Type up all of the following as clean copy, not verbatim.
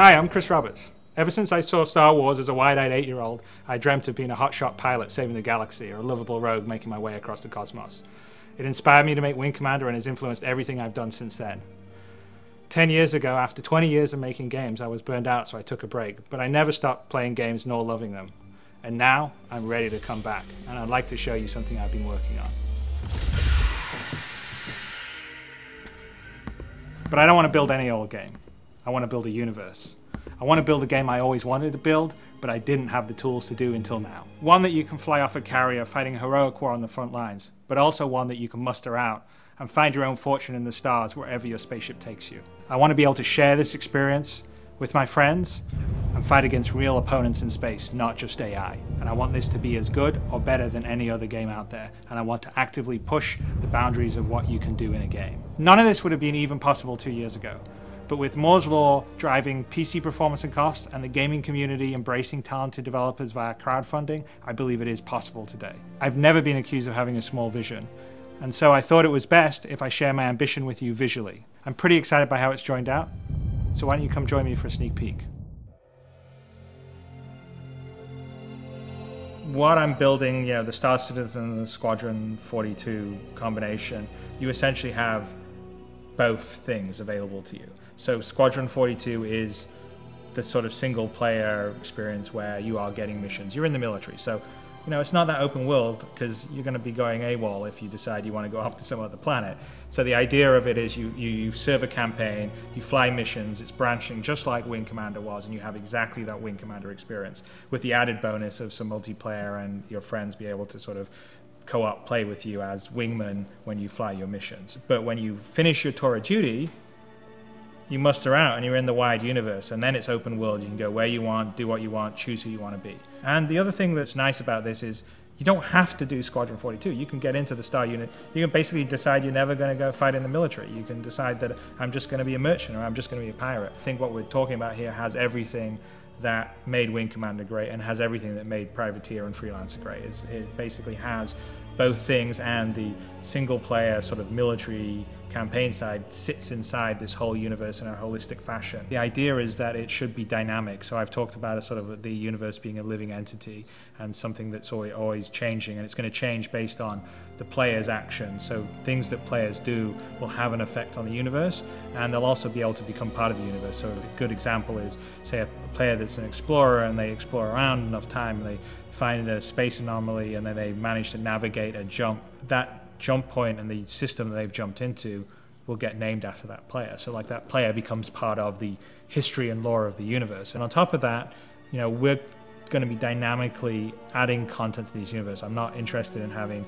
Hi, I'm Chris Roberts. Ever since I saw Star Wars as a wide-eyed 8-year-old, I dreamt of being a hotshot pilot saving the galaxy or a lovable rogue making my way across the cosmos. It inspired me to make Wing Commander and has influenced everything I've done since then. 10 years ago, after 20 years of making games, I was burned out, so I took a break, but I never stopped playing games nor loving them. And now, I'm ready to come back, and I'd like to show you something I've been working on. But I don't want to build any old game. I want to build a universe. I want to build a game I always wanted to build, but I didn't have the tools to do until now. One that you can fly off a carrier fighting a heroic war on the front lines, but also one that you can muster out and find your own fortune in the stars wherever your spaceship takes you. I want to be able to share this experience with my friends and fight against real opponents in space, not just AI. And I want this to be as good or better than any other game out there. And I want to actively push the boundaries of what you can do in a game. None of this would have been even possible 2 years ago. But with Moore's Law driving PC performance and cost and the gaming community embracing talented developers via crowdfunding, I believe it is possible today. I've never been accused of having a small vision. And so I thought it was best if I share my ambition with you visually. I'm pretty excited by how it's joined out. So why don't you come join me for a sneak peek? What I'm building, the Star Citizen and the Squadron 42 combination, you essentially have both things available to you. So Squadron 42 is the sort of single player experience where you are getting missions. You're in the military, so it's not that open world because you're going to be going AWOL if you decide you want to go off to some other planet. So the idea of it is you serve a campaign, you fly missions, it's branching just like Wing Commander was, and you have exactly that Wing Commander experience with the added bonus of some multiplayer and your friends be able to sort of co-op play with you as wingmen when you fly your missions. But when you finish your tour of duty, you muster out and you're in the wide universe, and then it's open world. You can go where you want, do what you want, choose who you want to be. And the other thing that's nice about this is you don't have to do Squadron 42. You can get into the Star Unit. You can basically decide you're never going to go fight in the military. You can decide that I'm just going to be a merchant or I'm just going to be a pirate. I think what we're talking about here has everything that made Wing Commander great and has everything that made Privateer and Freelancer great. It basically has both things, and the single player sort of military campaign side sits inside this whole universe in a holistic fashion. The idea is that it should be dynamic. So I've talked about the universe being a living entity and something that's always changing, and it's going to change based on the player's actions. So things that players do will have an effect on the universe, and they'll also be able to become part of the universe. So a good example is, say, a player that's an explorer and they explore around enough time and they find a space anomaly and then they manage to navigate a jump. That jump point and the system that they've jumped into will get named after that player. So like that player becomes part of the history and lore of the universe. And on top of that, we're going to be dynamically adding content to these universe. I'm not interested in having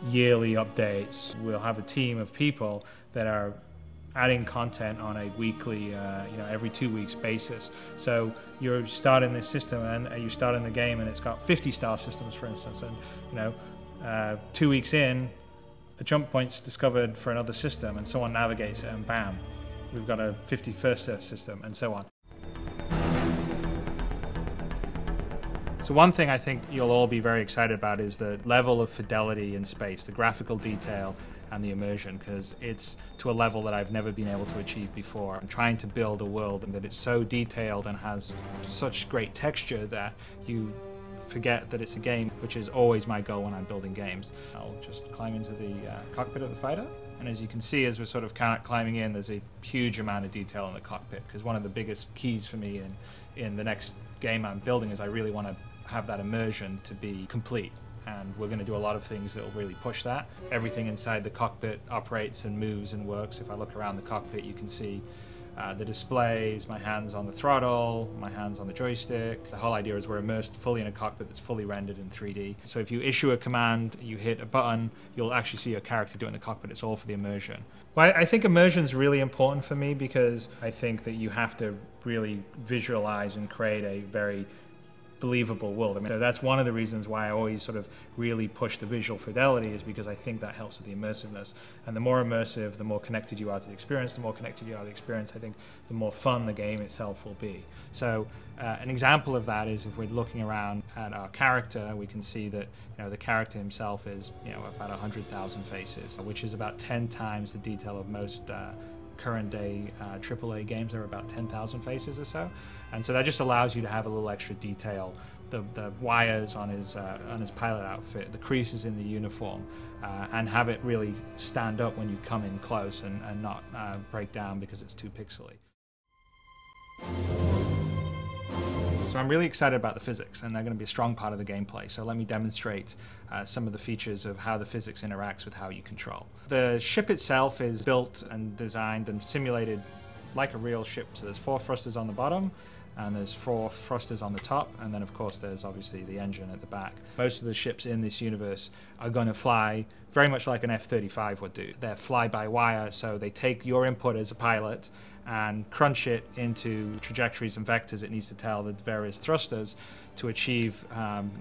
yearly updates. We'll have a team of people that are adding content on a weekly, every 2 weeks basis. So you're starting this system and you start in the game and it's got 50 star systems, for instance, and 2 weeks in, a jump point's discovered for another system and someone navigates it and bam, we've got a 51st star system and so on. So one thing I think you'll all be very excited about is the level of fidelity in space, the graphical detail and the immersion, because it's to a level that I've never been able to achieve before. I'm trying to build a world that it's so detailed and has such great texture that you forget that it's a game, which is always my goal when I'm building games. I'll just climb into the cockpit of the fighter, and as you can see, as we're sort of climbing in, there's a huge amount of detail in the cockpit, because one of the biggest keys for me in the next game I'm building is I really want to have that immersion to be complete. And we're going to do a lot of things that will really push that. Everything inside the cockpit operates and moves and works. If I look around the cockpit, you can see the displays, my hands on the throttle, my hands on the joystick. The whole idea is we're immersed fully in a cockpit that's fully rendered in 3D. So if you issue a command, you hit a button, you'll actually see your character do it in the cockpit. It's all for the immersion. Well, I think immersion is really important for me because I think that you have to really visualize and create a very believable world. I mean, so that's one of the reasons why I always sort of really push the visual fidelity, is because I think that helps with the immersiveness. And the more immersive, the more connected you are to the experience. The more connected you are to the experience, I think the more fun the game itself will be. So an example of that is if we're looking around at our character, we can see that the character himself is about 100,000 faces, which is about 10 times the detail of most current day AAA games. There are about 10,000 faces or so, and so that just allows you to have a little extra detail. The wires on his pilot outfit, the creases in the uniform, and have it really stand up when you come in close and not break down because it's too pixely. So I'm really excited about the physics, and they're going to be a strong part of the gameplay. So let me demonstrate some of the features of how the physics interacts with how you control. The ship itself is built and designed and simulated like a real ship. So there's 4 thrusters on the bottom, and there's 4 thrusters on the top, and then of course there's obviously the engine at the back. Most of the ships in this universe are going to fly very much like an F-35 would do. They're fly-by-wire, so they take your input as a pilot and crunch it into trajectories and vectors it needs to tell the various thrusters to achieve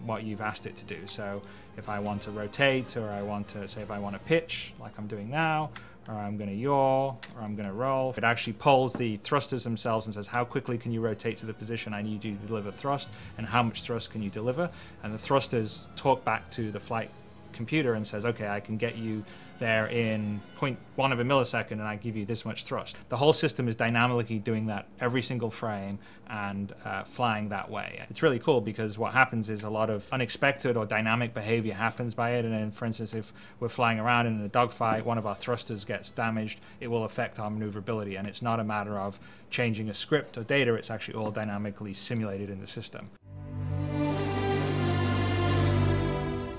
what you've asked it to do. So if I want to rotate, or I want to, say if I want to pitch, like I'm doing now, or I'm going to yaw, or I'm going to roll, it actually polls the thrusters themselves and says how quickly can you rotate to the position I need you to deliver thrust, and how much thrust can you deliver, and the thrusters talk back to the flight computer and says, okay, I can get you there in 0.1 of a millisecond, and I give you this much thrust. The whole system is dynamically doing that every single frame and flying that way. It's really cool because what happens is a lot of unexpected or dynamic behavior happens by it. And then, for instance, if we're flying around in a dogfight, one of our thrusters gets damaged, it will affect our maneuverability. And it's not a matter of changing a script or data, it's actually all dynamically simulated in the system.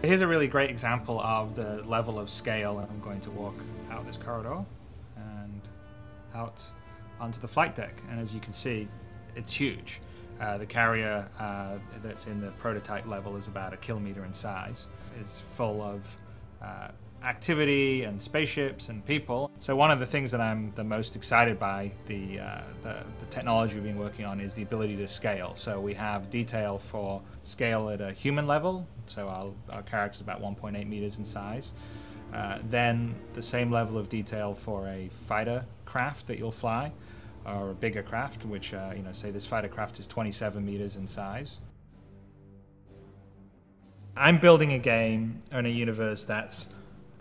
Here's a really great example of the level of scale. I'm going to walk out this corridor and out onto the flight deck, and as you can see, it's huge. The carrier that's in the prototype level is about 1 kilometer in size. It's full of activity and spaceships and people. So one of the things that I'm the most excited by the technology we've been working on is the ability to scale. So we have detail for scale at a human level. So our character's about 1.8 meters in size. Then the same level of detail for a fighter craft that you'll fly, or a bigger craft, which say this fighter craft is 27 meters in size. I'm building a game and a universe that's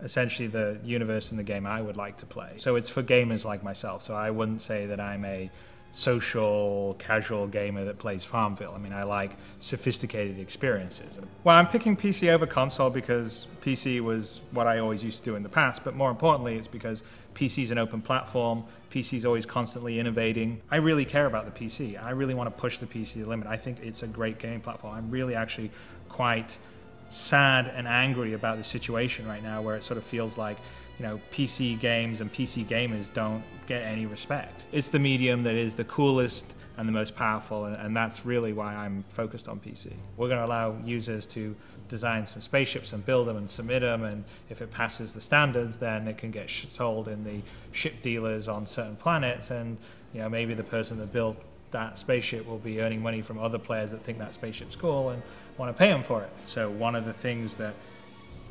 essentially the universe in the game I would like to play. So it's for gamers like myself. So I wouldn't say that I'm a social, casual gamer that plays Farmville. I mean, I like sophisticated experiences. Well, I'm picking PC over console because PC was what I always used to do in the past, but more importantly, it's because PC is an open platform. PC is always constantly innovating. I really care about the PC. I really want to push the PC to the limit. I think it's a great game platform. I'm really actually quite sad and angry about the situation right now, where it sort of feels like, PC games and PC gamers don't get any respect. It's the medium that is the coolest and the most powerful, and that's really why I'm focused on PC. We're going to allow users to design some spaceships and build them and submit them, and if it passes the standards, then it can get sold in the ship dealers on certain planets, and maybe the person that built that spaceship will be earning money from other players that think that spaceship's cool and want to pay them for it. So one of the things that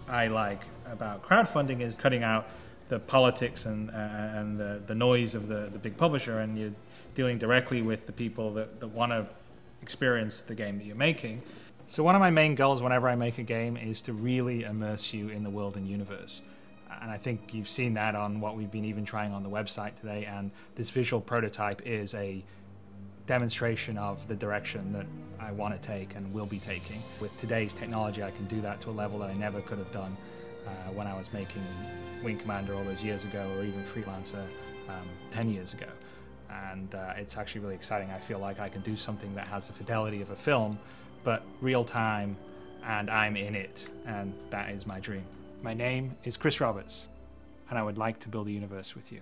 I like about crowdfunding is cutting out the politics and the noise of the big publisher, and you're dealing directly with the people that want to experience the game that you're making. So one of my main goals whenever I make a game is to really immerse you in the world and universe. And I think you've seen that on what we've been even trying on the website today, and this visual prototype is a demonstration of the direction that I want to take and will be taking. With today's technology, I can do that to a level that I never could have done when I was making Wing Commander all those years ago, or even Freelancer 10 years ago. And it's actually really exciting. I feel like I can do something that has the fidelity of a film, but real time, and I'm in it, and that is my dream. My name is Chris Roberts, and I would like to build a universe with you.